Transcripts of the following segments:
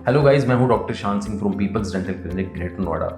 Hello guys, मैं हूं doctor Shan Singh from people's dental clinic greater Noida.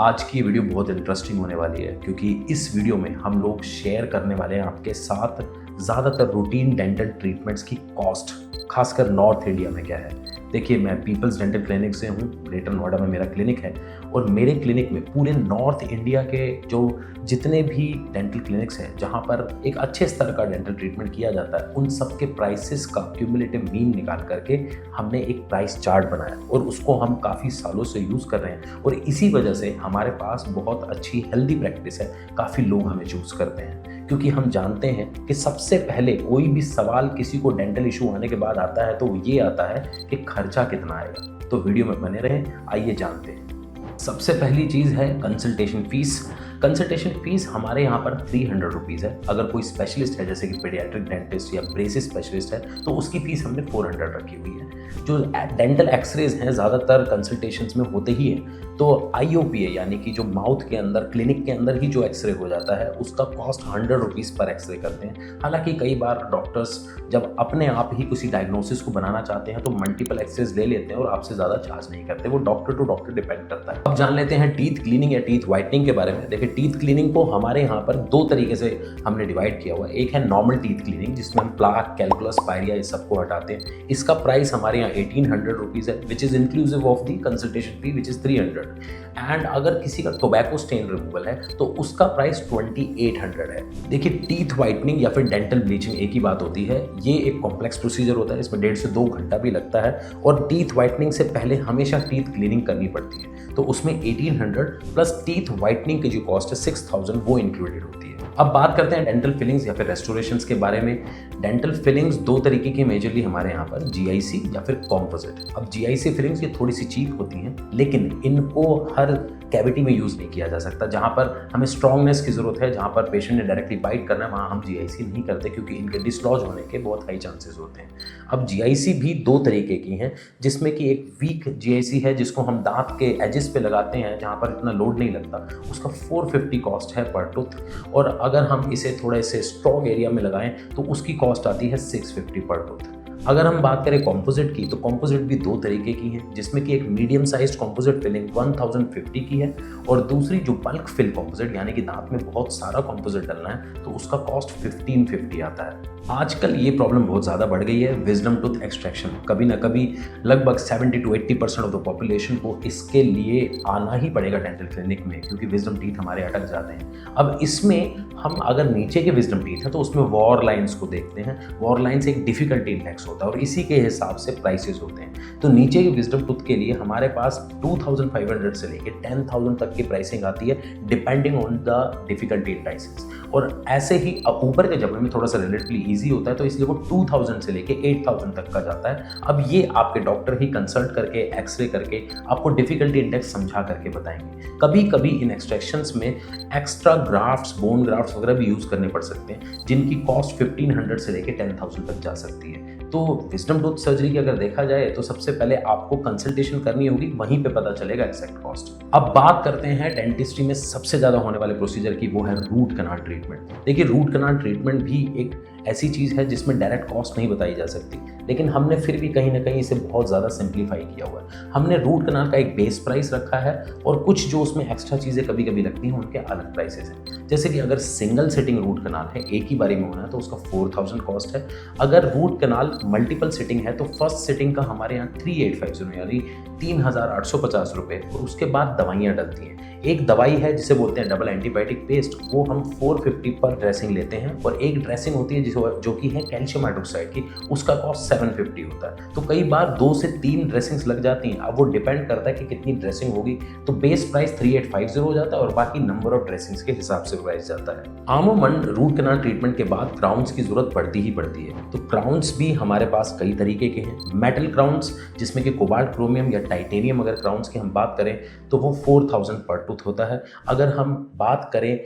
आज की वीडियो बहुत इंटरेस्टिंग होने वाली है क्योंकि इस वीडियो में हम लोग शेयर करने वाले हैं आपके साथ ज़्यादातर रूटीन डेंटल ट्रीटमेंट्स की कॉस्ट, खासकर नॉर्थ इंडिया में क्या है। देखिए, मैं पीपल्स डेंटल क्लिनिक से हूँ, ग्रेटर नोएडा में मेरा क्लिनिक है और मेरे क्लिनिक में पूरे नॉर्थ इंडिया के जो जितने भी डेंटल क्लिनिक्स हैं जहाँ पर एक अच्छे स्तर का डेंटल ट्रीटमेंट किया जाता है, उन सब के प्राइसेस का क्यूमुलेटिव मीन निकाल करके हमने एक प्राइस चार्ट बनाया और उसको हम काफ़ी सालों से यूज़ कर रहे हैं और इसी वजह से हमारे पास बहुत अच्छी हेल्दी प्रैक्टिस है। काफ़ी लोग हमें चूज़ करते हैं क्योंकि हम जानते हैं कि सबसे पहले कोई भी सवाल किसी को डेंटल इशू आने के बाद आता है तो ये आता है कि खर्चा कितना आएगा। तो वीडियो में बने रहें, आइए जानते हैं। सबसे पहली चीज़ है कंसल्टेशन फीस। कंसल्टेशन फीस हमारे यहाँ पर 300 रुपीज़ है। अगर कोई स्पेशलिस्ट है जैसे कि पीडियाट्रिक डेंटिस्ट या ब्रेसिस स्पेशलिस्ट है तो उसकी फ़ीस हमने 400 रखी हुई है। जो डेंटल एक्सरेज हैं ज़्यादातर कंसल्टेशंस में होते ही हैं, तो IOPA यानी कि जो माउथ के अंदर क्लिनिक के अंदर ही जो एक्सरे हो जाता है उसका कॉस्ट 100 रुपीज़ पर एक्सरे करते हैं। हालांकि कई बार डॉक्टर्स जब अपने आप ही किसी डायग्नोसिस को बनाना चाहते हैं तो मल्टीपल एक्सरेज ले लेते हैं और आपसे ज़्यादा चार्ज नहीं करते। वो डॉक्टर टू डॉक्टर डिपेंड करता है। अब जान लेते हैं टीथ क्लीनिंग या टीथ वाइटनिंग के बारे में। देखिए, टीथ क्लीनिंग को हमारे यहाँ पर दो तरीके से हमने डिवाइड किया हुआ है। एक है नॉर्मल टीथ क्लीनिंग जिसमें हम प्लाक, कैलकुलस, पायरिया इस सबको हटाते हैं। इसका प्राइस हमारे यहाँ 1800 रुपीज़ है, which is inclusive of the consultation fee which is 300। And अगर किसी का टोबैको स्टेन रिमूवल है तो उसका प्राइस 2800 है। देखिए, टीथ वाइटनिंग या फिर डेंटल ब्लीचिंग एक ही बात होती है। ये एक कॉम्प्लेक्स प्रोसीजर होता है, इसमें 1.5 से 2 घंटा भी लगता है और टीथ वाइटनिंग से पहले हमेशा टीथ क्लीनिंग करनी पड़ती है। तो उसमें 1800 प्लस टीथ वाइटनिंग की जो कॉस्ट है 6000 वो इंक्लूडेड होती है। अब बात करते हैं डेंटल फिलिंग्स या फिर रेस्टोरेशंस के बारे में। डेंटल फिलिंग्स दो तरीके की मेजरली हमारे यहाँ पर, GIC या फिर कॉम्पोजिट। अब GIC फिलिंग्स ये थोड़ी सी चीप होती हैं लेकिन इनको हर कैविटी में यूज़ नहीं किया जा सकता। जहाँ पर हमें स्ट्रॉन्गनेस की ज़रूरत है, जहाँ पर पेशेंट ने डायरेक्टली बाइट करना है, वहाँ हम GIC नहीं करते क्योंकि इनके डिसलॉज होने के बहुत हाई चांसेस होते हैं। अब GIC भी दो तरीके की हैं जिसमें कि एक वीक GIC है जिसको हम दांत के एजेस पे लगाते हैं जहाँ पर इतना लोड नहीं लगता, उसका 450 कॉस्ट है पर टूथ। और अगर हम इसे थोड़े से स्ट्रॉन्ग एरिया में लगाएं तो उसकी कॉस्ट आती है 650 पर टूथ। अगर हम बात करें कॉम्पोजिट की तो कॉम्पोजिट भी दो तरीके की है जिसमें कि एक मीडियम साइज्ड कॉम्पोजिट फिलिंग 1050 की है और दूसरी जो बल्क फिल कॉम्पोजिट यानी कि दांत में बहुत सारा कॉम्पोजिट डलना है तो उसका कॉस्ट 1550 आता है। आजकल ये प्रॉब्लम बहुत ज़्यादा बढ़ गई है विजडम टूथ एक्सट्रैक्शन। कभी ना कभी लगभग 70 to 80% ऑफ द पॉपुलेशन को इसके लिए आना ही पड़ेगा डेंटल क्लिनिक में क्योंकि विजडम टीथ हमारे अटक जाते हैं। अब इसमें हम अगर नीचे के विजडम टीथ है तो उसमें वॉर लाइन्स को देखते हैं। वॉर लाइन्स एक डिफिकल्टी इंडेक्स होता है और इसी के हिसाब से प्राइसेस होते हैं। तो नीचे के विजडम टूथ के लिए हमारे पास 2500 से लेके 10,000 तक की प्राइसिंग आती है depending on the difficulty indices. और ऐसे ही ऊपर के जबड़े में थोड़ा सा रिलेटिवली ईजी होता है तो इसलिए वो 2000 से लेके 8000 तक का जाता है। अब ये आपके डॉक्टर ही कंसल्ट करके एक्सरे करके आपको डिफिकल्टी इंडेक्स समझा करके बताएंगे। कभी कभी इन एक्सट्रैक्शंस में एक्स्ट्रा ग्राफ्ट्स, बोन ग्राफ्ट्स वगैरह भी यूज़ करने पड़ सकते हैं जिनकी कॉस्ट 1500 से लेके 10,000 तक जा सकती है। तो विजडम टूथ सर्जरी की अगर देखा जाए तो सबसे पहले आपको कंसल्टेशन करनी होगी, वहीं पे पता चलेगा एग्जैक्ट कॉस्ट। अब बात करते हैं डेंटिस्ट्री में सबसे ज़्यादा होने वाले प्रोसीजर की, वो है रूट कनाल ट्रीटमेंट। देखिए, रूट कनाल ट्रीटमेंट भी एक ऐसी चीज़ है जिसमें डायरेक्ट कॉस्ट नहीं बताई जा सकती लेकिन हमने फिर भी कहीं ना कहीं इसे बहुत ज़्यादा सिंप्लीफाई किया हुआ है। हमने रूट कनाल का एक बेस प्राइस रखा है और कुछ जो उसमें एक्स्ट्रा चीज़ें कभी कभी लगती हैं उनके अलग प्राइसेस हैं। जैसे कि अगर सिंगल सिटिंग रूट कनाल है, एक ही बारी में होना है, तो उसका 4000 कॉस्ट है। अगर रूट कनाल मल्टीपल सिटिंग है तो फर्स्ट सिटिंग का हमारे यहाँ 3850 यानी 3850 रुपये और उसके बाद दवाइयाँ डलती हैं। एक दवाई है जिसे बोलते हैं डबल एंटीबायोटिक पेस्ट, वो हम 450 पर ड्रेसिंग लेते हैं और एक ड्रेसिंग होती है जो कि है कैल्शियम हाइड्रोक्साइड की, उसका कॉस्ट 750 होता है। तो कई बार 2 से 3 ड्रेसिंग्स लग जाती हैं। अब वो डिपेंड करता है कि कितनी ड्रेसिंग होगी, तो बेस प्राइस 3850 हो जाता है और बाकी नंबर ऑफ ड्रेसिंग्स के हिसाब से प्राइस जाता है। आमूमन रूट कनाल ट्रीटमेंट के बाद क्राउन्स की जरूरत पड़ती ही पड़ती है। तो क्राउन्स भी हमारे पास कई तरीके के हैं। मेटल क्राउन्स जिसमें कि कोबाल्ट, क्रोमियम या टाइटेनियम अगर क्राउन्स की हम बात करें तो वो 4000 पर टूथ होता है। अगर हम बात करें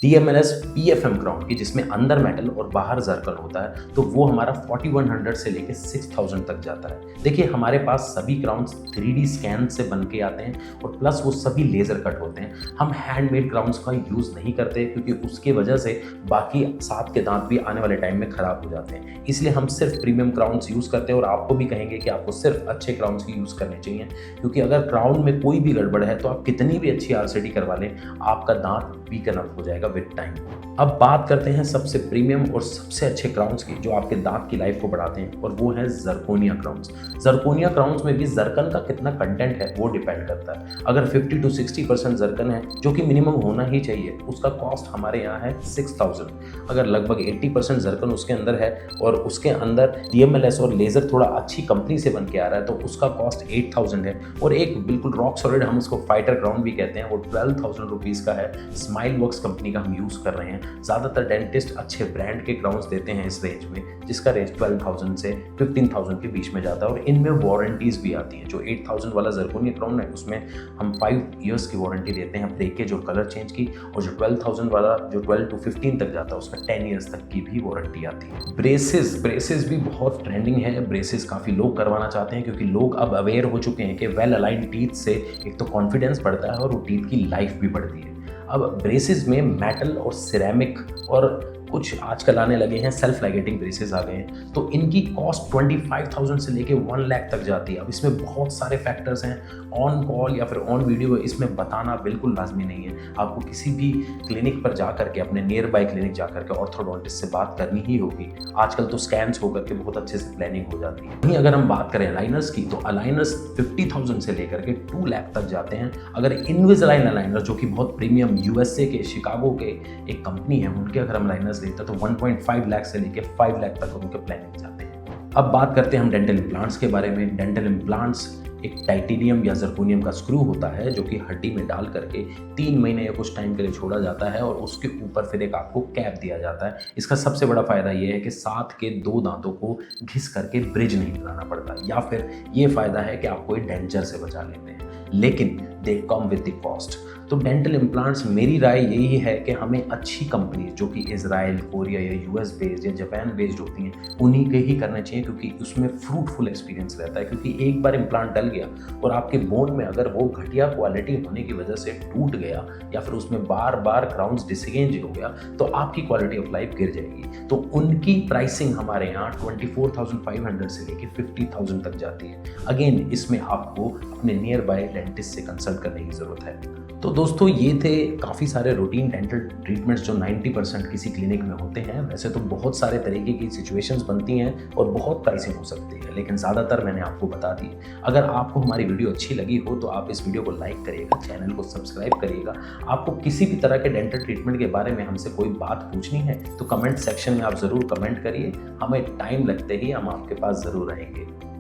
DMLS PFM क्राउन की, जिसमें अंदर मेटल और बाहर जर्कन होता है, तो वो हमारा 4100 से लेके 6000 तक जाता है। देखिए हमारे पास सभी क्राउन्स 3D स्कैन से बन के आते हैं और प्लस वो सभी लेज़र कट होते हैं। हम हैंडमेड क्राउन्स का यूज़ नहीं करते क्योंकि उसके वजह से बाकी साथ के दांत भी आने वाले टाइम में ख़राब हो जाते हैं। इसलिए हम सिर्फ प्रीमियम क्राउन्स यूज़ करते हैं और आपको भी कहेंगे कि आपको सिर्फ अच्छे क्राउन्स ही यूज़ करने चाहिए, क्योंकि अगर क्राउन में कोई भी गड़बड़ है तो आप कितनी भी अच्छी RCT करवा लें, आपका दांत वीकन अप हो जाएगा विद टाइम। अब बात करते हैं सबसे प्रीमियम और सबसे अच्छे क्राउन्स की, जो आपके दांत की लाइफ को बढ़ाते हैं, और वो है जर्कोनिया क्राउन्स। जर्कोनिया क्राउन्स में भी जर्कन का कितना कंटेंट है वो डिपेंड करता है। अगर 50 to 60% जर्कन है, जो कि मिनिमम होना ही चाहिए, उसका कॉस्ट हमारे यहाँ है 6000। अगर लगभग 80% जर्कन उसके अंदर है और उसके अंदर DMLS और लेज़र थोड़ा अच्छी कंपनी से बन के आ रहा है, तो उसका कॉस्ट 8000 है। और एक बिल्कुल रॉक सॉलिड, हम उसको फाइटर क्राउन भी कहते हैं, वो 12000 रुपीज़ का है। स्माइल वर्क्स कंपनी का हम यूज़ कर रहे हैं। ज़्यादातर डेंटिस्ट अच्छे ब्रांड के क्राउन्स देते हैं इस रेंज में, जिसका रेंज 12000 से 15000 के बीच में जाता है, और इनमें वारंटीज़ भी आती हैं। जो 8000 वाला जर्कोनिया क्राउन है, उसमें हम 5 ईयर्स की वारंटी देते हैं ब्रेकेज और कलर चेंज की, और जो 12000 वाला जो 12 to 15 तक जाता है, उसका 10 ईयर्स तक की भी वारंटी आती है। ब्रेसेस भी बहुत ट्रेंडिंग है। ब्रेसेस काफ़ी लोग करवाना चाहते हैं, क्योंकि लोग अब अवेयर हो चुके हैं कि वेल अलाइंड टीथ से एक तो कॉन्फिडेंस बढ़ता है और वो टीथ की लाइफ भी बढ़ती है। अब ब्रेसेस में मेटल और सिरेमिक और कुछ आजकल आने लगे हैं सेल्फ लाइगेटिंग ब्रेसेस आ गए हैं, तो इनकी कॉस्ट 25000 से लेके 1 लाख तक जाती है। अब इसमें बहुत सारे फैक्टर्स हैं, ऑन कॉल या फिर ऑन वीडियो इसमें बताना बिल्कुल लाजमी नहीं है। आपको किसी भी क्लिनिक पर जा करके, अपने नियर बाय क्लिनिक जा करके ऑर्थोडोंटिस्ट से बात करनी ही होगी। आजकल तो स्कैन्स होकर के बहुत अच्छे से प्लानिंग हो जाती है। वहीं अगर हम बात करें अलाइनर्स की, तो अलाइनर्स 50000 से लेकर के 2 लाख तक जाते हैं। अगर इनविसालाइन अलाइनर, जो कि बहुत प्रीमियम USA के शिकागो के एक कंपनी है, उनके अगर हम अलाइनर्स लेते हैं तो 1.5 लाख से लेके 5 लाख तक उनके प्लानिंग जाते हैं। अब बात करते हैं हम डेंटल इम्प्लांट्स के बारे में। डेंटल इम्प्लांट्स एक टाइटेनियम या जर्कोनियम का स्क्रू होता है, जो कि हड्डी में डाल करके 3 महीने या कुछ टाइम के लिए छोड़ा जाता है, और उसके ऊपर फिर एक आपको कैप दिया जाता है। इसका सबसे बड़ा फायदा ये है कि साथ के 2 दांतों को घिस करके ब्रिज नहीं बनाना पड़ता, या फिर ये फायदा है कि आप कोई डेंचर से बचा लेते हैं, लेकिन दे कम विद द कॉस्ट। तो डेंटल इम्प्लांट्स, मेरी राय यही है कि हमें अच्छी कंपनी जो कि इजराइल, कोरिया या US बेस्ड या जापान बेस्ड होती हैं, उन्हीं के ही करने चाहिए, क्योंकि उसमें फ्रूटफुल एक्सपीरियंस रहता है। क्योंकि एक बार इम्प्लांट डल गया और आपके बोन में अगर वो घटिया क्वालिटी होने की वजह से टूट गया, या फिर उसमें बार बार क्राउन्स डिसअरेंज हो गया, तो आपकी क्वालिटी ऑफ लाइफ गिर जाएगी। तो उनकी प्राइसिंग हमारे यहाँ 24500 से लेके 50000 तक जाती है। अगेन इसमें आपको अपने नियर बाय डेंटिस्ट से कंसल्ट करने की ज़रूरत है। तो दोस्तों ये थे काफ़ी सारे रूटीन डेंटल ट्रीटमेंट्स जो 90% किसी क्लिनिक में होते हैं। वैसे तो बहुत सारे तरीके की सिचुएशंस बनती हैं और बहुत प्राइसिंग हो सकती है, लेकिन ज़्यादातर मैंने आपको बता दी। अगर आपको हमारी वीडियो अच्छी लगी हो तो आप इस वीडियो को लाइक करिएगा, चैनल को सब्सक्राइब करिएगा। आपको किसी भी तरह के डेंटल ट्रीटमेंट के बारे में हमसे कोई बात पूछनी है तो कमेंट सेक्शन में आप ज़रूर कमेंट करिए। हमें टाइम लगते ही हम आपके पास ज़रूर रहेंगे।